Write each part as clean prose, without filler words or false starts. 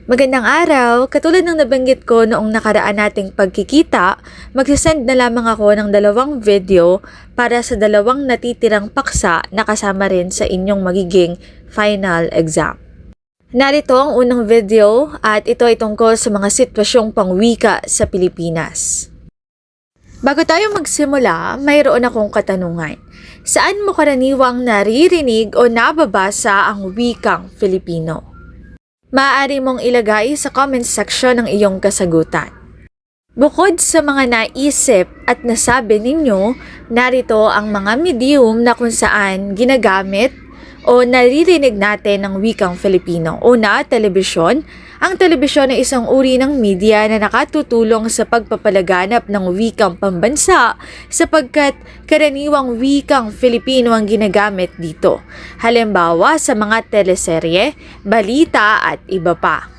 Magandang araw! Katulad ng nabanggit ko noong nakaraan nating pagkikita, magsisend na lamang ako ng 2 video para sa 2 natitirang paksa na kasama rin sa inyong magiging final exam. Narito ang unang video at ito ay tungkol sa mga sitwasyong pangwika sa Pilipinas. Bago tayo magsimula, mayroon akong katanungan. Saan mo karaniwang naririnig o nababasa ang wikang Filipino? Maaari mong ilagay sa comment section ang iyong kasagutan. Bukod sa mga naisip at nasabi ninyo, narito ang mga medium na kung saan ginagamit o naririnig natin ng wikang Filipino. Una, telebisyon. Ang telebisyon ay isang uri ng media na nakatutulong sa pagpapalaganap ng wikang pambansa sapagkat karaniwang wikang Filipino ang ginagamit dito. Halimbawa sa mga teleserye, balita at iba pa.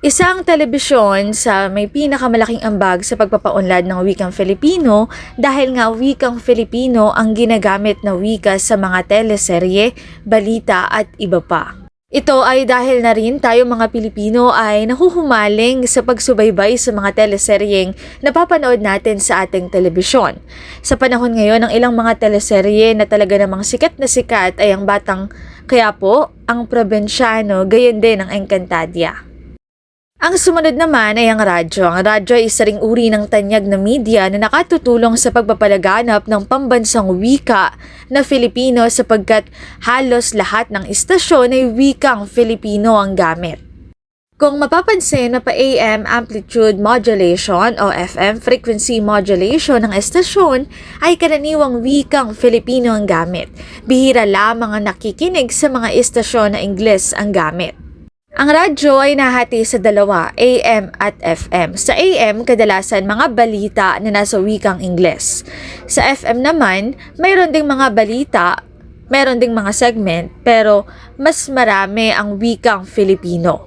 Isang telebisyon sa may pinakamalaking ambag sa pagpapaunlad ng wikang Filipino dahil nga wikang Filipino ang ginagamit na wika sa mga teleserye, balita at iba pa. Ito ay dahil na rin tayo mga Pilipino ay nahuhumaling sa pagsubaybay sa mga teleseryeng napapanood natin sa ating telebisyon. Sa panahon ngayon, ang ilang mga teleserye na talaga namang sikat na sikat ay ang Batang Quiapo, ang Probinsyano, gayon din ang Encantadia. Ang sumunod naman ay ang radyo. Ang radyo ay isa ring uri ng tanyag na media na nakatutulong sa pagpapalaganap ng pambansang wika na Filipino sapagkat halos lahat ng istasyon ay wikang Filipino ang gamit. Kung mapapansin, pa AM amplitude modulation o FM frequency modulation ng estasyon ay karaniwang wikang Filipino ang gamit. Bihira lamang ang nakikinig sa mga istasyon na Ingles ang gamit. Ang radyo ay nahati sa 2, AM at FM. Sa AM, kadalasan mga balita na nasa wikang Ingles. Sa FM naman, mayroon ding mga balita, mayroon ding mga segment, pero mas marami ang wikang Filipino.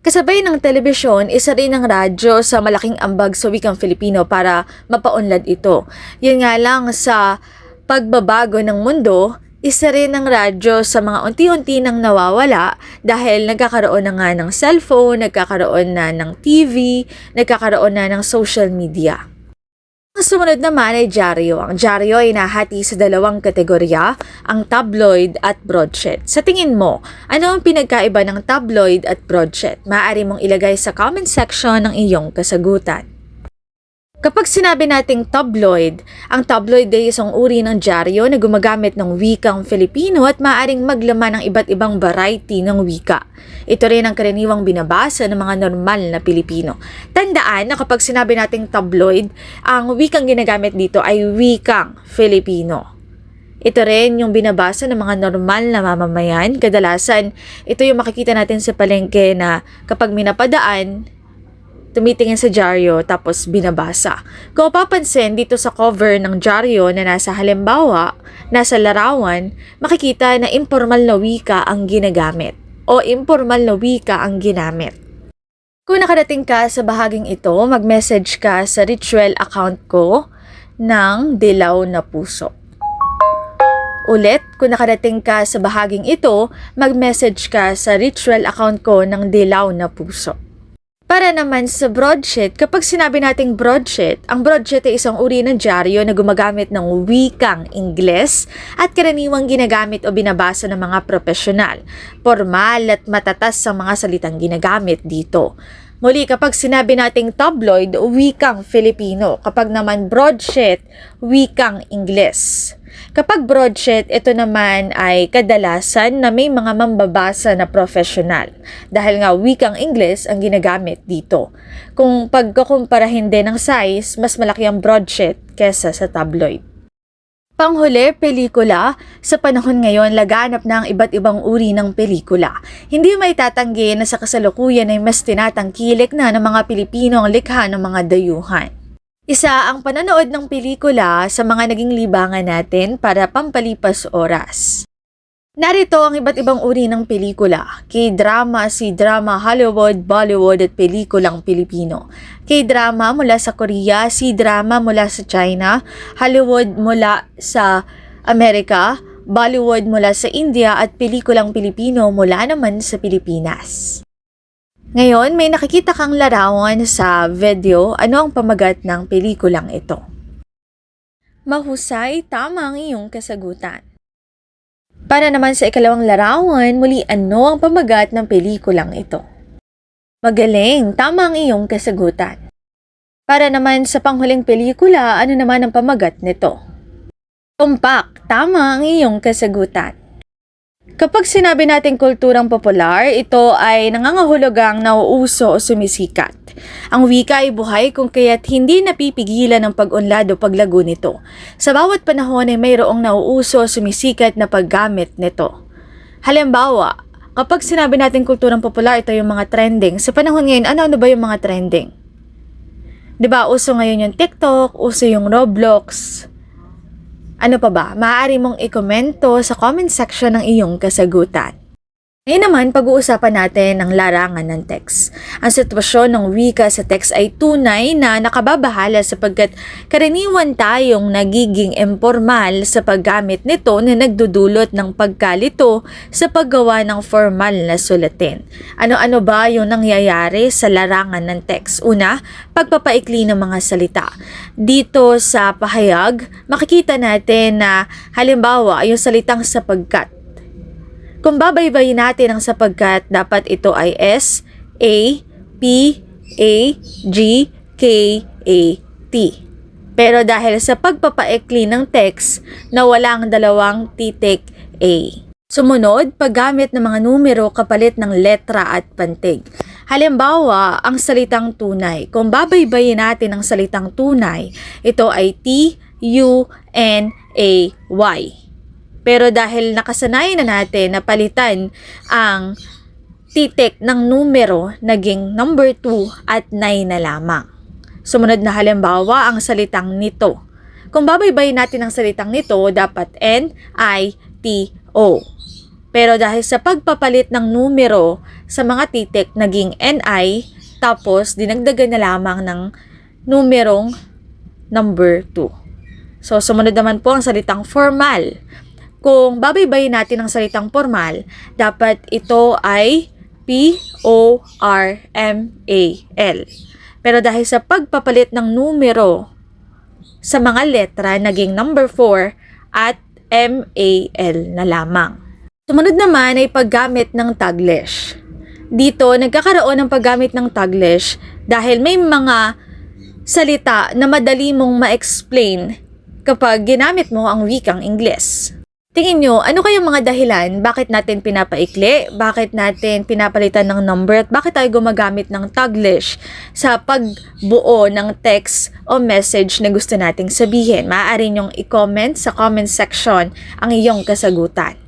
Kasabay ng telebisyon, isa rin ang radyo sa malaking ambag sa wikang Filipino para mapaunlad ito. Yun nga lang sa pagbabago ng mundo, isa rin ang radyo sa mga unti-unti nang nawawala dahil nagkakaroon na nga ng cellphone, nagkakaroon na ng TV, nagkakaroon na ng social media. Ang sumunod naman ay dyaryo. Ang dyaryo ay nahati sa 2 kategorya, ang tabloid at broadsheet. Sa tingin mo, ano ang pinagkaiba ng tabloid at broadsheet? Maaari mong ilagay sa comment section ang iyong kasagutan. Kapag sinabi nating tabloid, ang tabloid ay isang uri ng dyaryo na gumagamit ng wikang Filipino at maaaring maglaman ng iba't ibang variety ng wika. Ito rin ang karaniwang binabasa ng mga normal na Pilipino. Tandaan na kapag sinabi nating tabloid, ang wikang ginagamit dito ay wikang Filipino. Ito rin yung binabasa ng mga normal na mamamayan. Kadalasan, ito yung makikita natin sa palengke na kapag minapadaan, tumitingin sa dyaryo tapos binabasa. Kung papansin dito sa cover ng dyaryo na nasa halimbawa, nasa larawan, makikita na informal na wika ang ginagamit o informal na wika ang ginamit. Kung nakarating ka sa bahaging ito, mag-message ka sa ritual account ko ng Dilaw na Puso. Ulit, kung nakarating ka sa bahaging ito, mag-message ka sa ritual account ko ng Dilaw na Puso. Para naman sa broadsheet, kapag sinabi nating broadsheet, ang broadsheet ay isang uri ng dyaryo na gumagamit ng wikang Ingles at karaniwang ginagamit o binabasa ng mga profesional. Formal at matatas ang mga salitang ginagamit dito. Muli, kapag sinabi nating tabloid, wikang Filipino. Kapag naman broadsheet, wikang Ingles. Kapag broadsheet, ito naman ay kadalasan na may mga mambabasa na professional dahil nga wikang Ingles ang ginagamit dito. Kung pagkukumparahin din ng size, mas malaki ang broadsheet kesa sa tabloid. Panghuli, pelikula. Sa panahon ngayon, laganap na ang iba't ibang uri ng pelikula. Hindi may tatanggi na sa kasalukuyan ay mas tinatangkilik na ng mga Pilipino ang likha ng mga dayuhan. Isa ang panonood ng pelikula sa mga naging libangan natin para pampalipas oras. Narito ang iba't ibang uri ng pelikula, K-drama, C-drama, Hollywood, Bollywood at pelikulang Pilipino. K-drama mula sa Korea, C-drama mula sa China, Hollywood mula sa Amerika, Bollywood mula sa India at pelikulang Pilipino mula naman sa Pilipinas. Ngayon, may nakikita kang larawan sa video. Ano ang pamagat ng pelikulang ito? Mahusay, tama ang iyong kasagutan. Para naman sa ikalawang larawan, muli ano ang pamagat ng pelikulang ito? Magaling, tama ang iyong kasagutan. Para naman sa panghuling pelikula, ano naman ang pamagat nito? Tumpak, tama ang iyong kasagutan. Kapag sinabi nating kulturang popular, ito ay nangangahulugang nauuso o sumisikat. Ang wika ay buhay kung kaya't hindi napipigilan ang pag-unlad o paglago nito. Sa bawat panahon ay mayroong nauuso o sumisikat na paggamit nito. Halimbawa, kapag sinabi nating kulturang popular, ito yung mga trending. Sa panahon ngayon, ano ba yung mga trending? Diba, uso ngayon yung TikTok, uso yung Roblox. Ano pa ba? Maaari mong i-komento sa comment section ng iyong kasagutan. Ngayon naman, pag-uusapan natin ang larangan ng text. Ang sitwasyon ng wika sa text ay tunay na nakababahala sapagkat karaniwan tayong nagiging informal sa paggamit nito na nagdudulot ng pagkalito sa paggawa ng formal na sulatin. Ano-ano ba yung nangyayari sa larangan ng text? Una, pagpapaikli ng mga salita. Dito sa pahayag, makikita natin na halimbawa yung salitang sapagkat. Kung babaybayin natin ang sapagkat, dapat ito ay S, A, P, A, G, K, A, T. Pero dahil sa pagpapaikli ng text na walang dalawang titik A. Sumunod, paggamit ng mga numero kapalit ng letra at pantig. Halimbawa, ang salitang tunay. Kung babaybayin natin ang salitang tunay, ito ay T, U, N, A, Y. Pero dahil nakasanayan na natin na palitan ang titik ng numero, naging number 2 at 9 na lamang. Sumunod na halimbawa ang salitang nito. Kung babaybayin natin ang salitang nito, dapat N, I, T, O. Pero dahil sa pagpapalit ng numero sa mga titik, naging NI, tapos dinagdagan na lamang ng numerong number 2. So, sumunod naman po ang salitang formal. Kung babaybayin natin ang salitang formal, dapat ito ay P-O-R-M-A-L. Pero dahil sa pagpapalit ng numero sa mga letra, naging number 4 at M-A-L na lamang. Sumunod naman ay paggamit ng Taglish. Dito, nagkakaroon ng paggamit ng Taglish dahil may mga salita na madali mong ma-explain kapag ginamit mo ang wikang Ingles. Tingin nyo, ano kayang mga dahilan bakit natin pinapaikli, bakit natin pinapalitan ng number, at bakit tayo gumagamit ng Taglish sa pagbuo ng text o message na gusto nating sabihin? Maaari nyong i-comment sa comment section ang iyong kasagutan.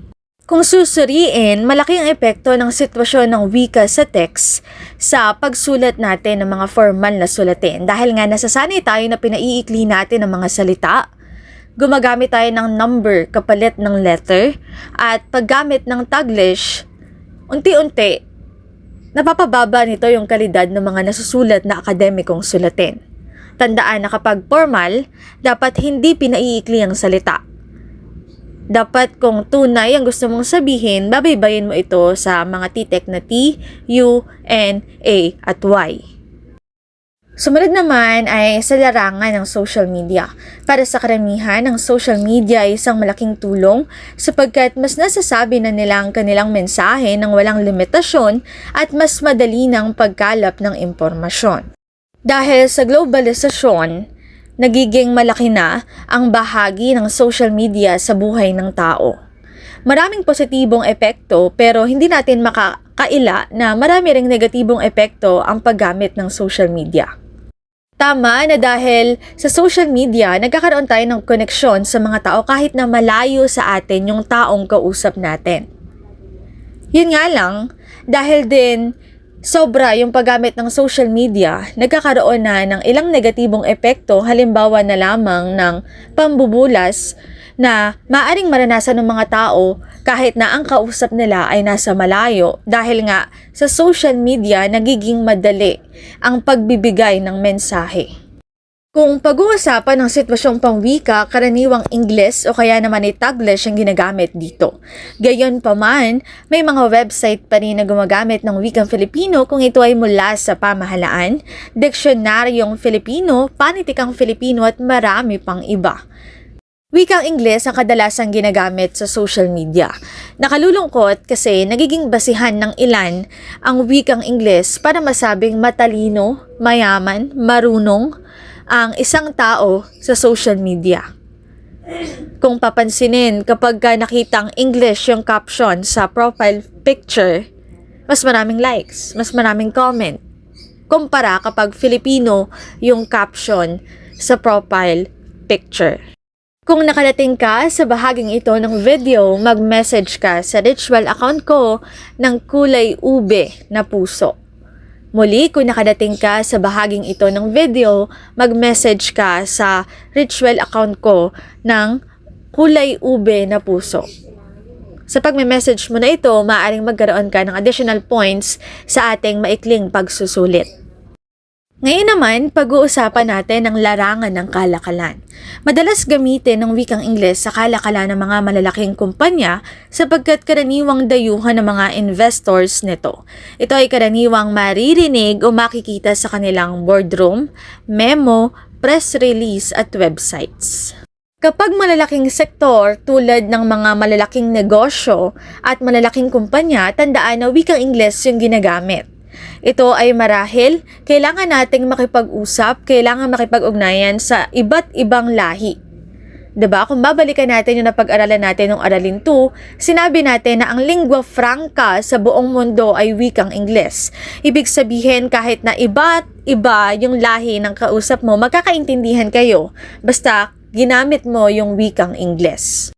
Kung susuriin, malaki ang epekto ng sitwasyon ng wika sa text sa pagsulat natin ng mga formal na sulatin. Dahil nga nasasanay tayo na pinaiikli natin ang mga salita, gumagamit tayo ng number kapalit ng letter, at paggamit ng Taglish, unti-unti, napapababa nito yung kalidad ng mga nasusulat na akademikong sulatin. Tandaan na kapag formal, dapat hindi pinaiikli ang salita. Dapat kung tunay ang gusto mong sabihin, babaybayin mo ito sa mga titik na T, U, N, A, at Y. Sumunod naman ay sa larangan ng social media. Para sa karamihan, ang social media ay isang malaking tulong sapagkat mas nasasabi na nila ang kanilang mensahe ng walang limitasyon at mas madali ng pagkalap ng impormasyon. Dahil sa globalisasyon, nagiging malaki na ang bahagi ng social media sa buhay ng tao. Maraming positibong epekto pero hindi natin makakaila na marami ring negatibong epekto ang paggamit ng social media. Tama na dahil sa social media, nagkakaroon tayo ng koneksyon sa mga tao kahit na malayo sa atin yung taong kausap natin. Yun nga lang, dahil din sobra yung paggamit ng social media, nagkakaroon na ng ilang negatibong epekto, halimbawa na lamang ng pambubulas na maaring maranasan ng mga tao kahit na ang kausap nila ay nasa malayo dahil nga sa social media nagiging madali ang pagbibigay ng mensahe. Kung pag-uusapan ng sitwasyong pangwika, karaniwang Ingles o kaya naman ay Taglish ang ginagamit dito. Gayon pa man, may mga website pa rin na gumagamit ng wikang Filipino kung ito ay mula sa pamahalaan, diksyonaryong Filipino, panitikang Filipino at marami pang iba. Wikang Ingles ang kadalasang ginagamit sa social media. Nakalulungkot kasi nagiging basihan ng ilan ang wikang Ingles para masabing matalino, mayaman, marunong ang isang tao sa social media. Kung papansinin, kapag nakitang English yung caption sa profile picture, mas maraming likes, mas maraming comment. Kumpara kapag Filipino yung caption sa profile picture. Kung nakadating ka sa bahaging ito ng video, mag-message ka sa ritual account ko ng kulay ube na puso. Muli, kung nakadating ka sa bahaging ito ng video, mag-message ka sa ritual account ko ng kulay ube na puso. Sa pag-message mo na ito, maaaring magkaroon ka ng additional points sa ating maikling pagsusulit. Ngayon naman, pag-uusapan natin ang larangan ng kalakalan. Madalas gamitin ng wikang Ingles sa kalakalan ng mga malalaking kumpanya sapagkat karaniwang dayuhan ng mga investors nito. Ito ay karaniwang maririnig o makikita sa kanilang boardroom, memo, press release at websites. Kapag malalaking sektor tulad ng mga malalaking negosyo at malalaking kumpanya, tandaan na wikang Ingles yung ginagamit. Ito ay marahil, kailangan nating makipag-usap, kailangan makipag-ugnayan sa iba't ibang lahi. Diba? Kung babalikan natin yung napag-aralan natin ng Aralin 2, sinabi natin na ang lingua franca sa buong mundo ay wikang Ingles. Ibig sabihin kahit na iba't iba yung lahi ng kausap mo, magkakaintindihan kayo. Basta ginamit mo yung wikang Ingles.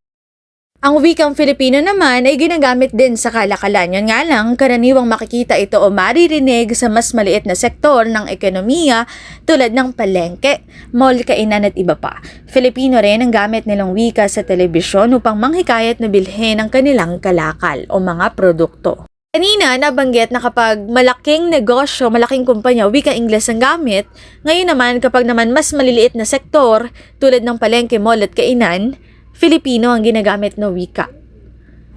Ang wikang Filipino naman ay ginagamit din sa kalakalan. Yun nga lang, karaniwang makikita ito o maririnig sa mas maliit na sektor ng ekonomiya tulad ng palengke, mall, kainan at iba pa. Filipino rin ang gamit nilang wika sa telebisyon upang manghikayat na bilhin ang kanilang kalakal o mga produkto. Kanina, nabanggit na kapag malaking negosyo, malaking kumpanya, wika Ingles ang gamit. Ngayon naman, kapag naman mas maliliit na sektor tulad ng palengke, mall at kainan, Filipino ang ginagamit na wika.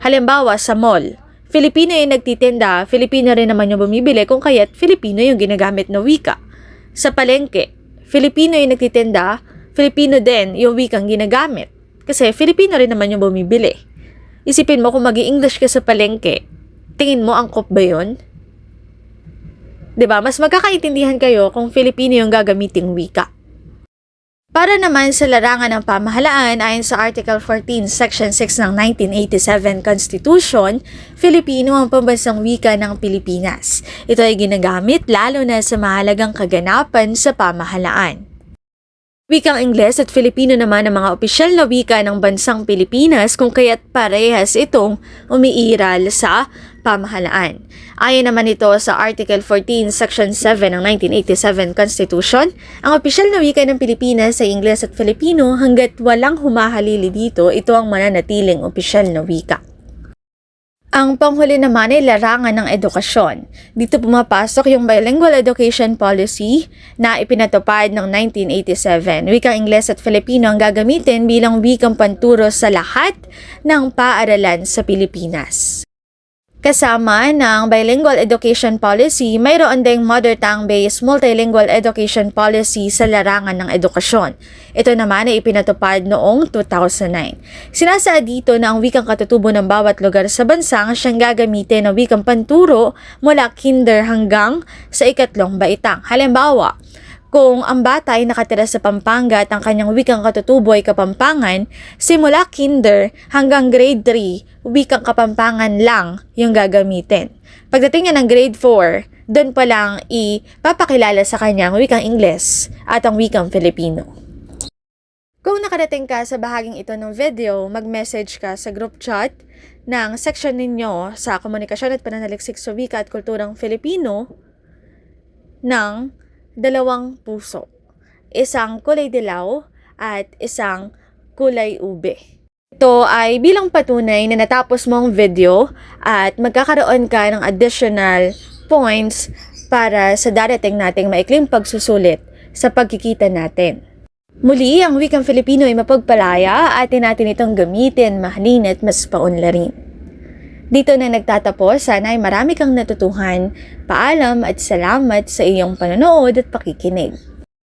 Halimbawa, sa mall, Filipino yung nagtitinda, Filipino rin naman yung bumibili, kung kaya't Filipino yung ginagamit na wika. Sa palengke, Filipino yung nagtitinda, Filipino din yung wikang ginagamit. Kasi Filipino rin naman yung bumibili. Isipin mo kung mag-i-English ka sa palengke, tingin mo angkop ba yun? Diba? Mas magkakaintindihan kayo kung Filipino yung gagamiting wika. Para naman sa larangan ng pamahalaan, ayon sa Article 14, Section 6 ng 1987 Constitution, Filipino ang pambansang wika ng Pilipinas. Ito ay ginagamit lalo na sa mahalagang kaganapan sa pamahalaan. Wikang Ingles at Filipino naman ang mga opisyal na wika ng bansang Pilipinas kung kaya't parehas itong umiiral sa pamahalaan. Ayon naman ito sa Article 14, Section 7 ng 1987 Constitution, ang opisyal na wika ng Pilipinas ay Ingles at Filipino hanggat walang humahalili dito, ito ang mananatiling opisyal na wika. Ang panghuli naman ay larangan ng edukasyon. Dito pumapasok yung Bilingual Education Policy na ipinatupad ng 1987. Wikang Ingles at Filipino ang gagamitin bilang wikang panturo sa lahat ng paaralan sa Pilipinas. Kasama ng Bilingual Education Policy, mayroon ding Mother Tongue-based Multilingual Education Policy sa larangan ng edukasyon. Ito naman ay ipinatupad noong 2009. Sinasaad dito na ang wikang katutubo ng bawat lugar sa bansa ang siyang gagamitin na wikang panturo mula kinder hanggang sa ikatlong baitang. Halimbawa, kung ang bata ay nakatira sa Pampanga at ang kanyang wikang katutubo ay Kapampangan, simula kinder hanggang grade 3, wikang Kapampangan lang yung gagamitin. Pagdating niya ng grade 4, doon pa lang ipapakilala sa kanyang wikang Ingles at ang wikang Filipino. Kung nakarating ka sa bahaging ito ng video, mag-message ka sa group chat ng section ninyo sa Komunikasyon at Pananaliksik sa Wika at Kulturang Filipino ng 2 puso. Isang kulay dilaw at isang kulay ube. Ito ay bilang patunay na natapos mo ang video at magkakaroon ka ng additional points para sa darating nating maikling pagsusulit sa pagkikita natin. Muli, ang wikang Filipino ay mapagpalaya, atin natin itong gamitin, mahalin at mas paunlarin. Dito na nagtatapos, sana ay marami kang natutuhan. Paalam at salamat sa iyong panonood at pakikinig.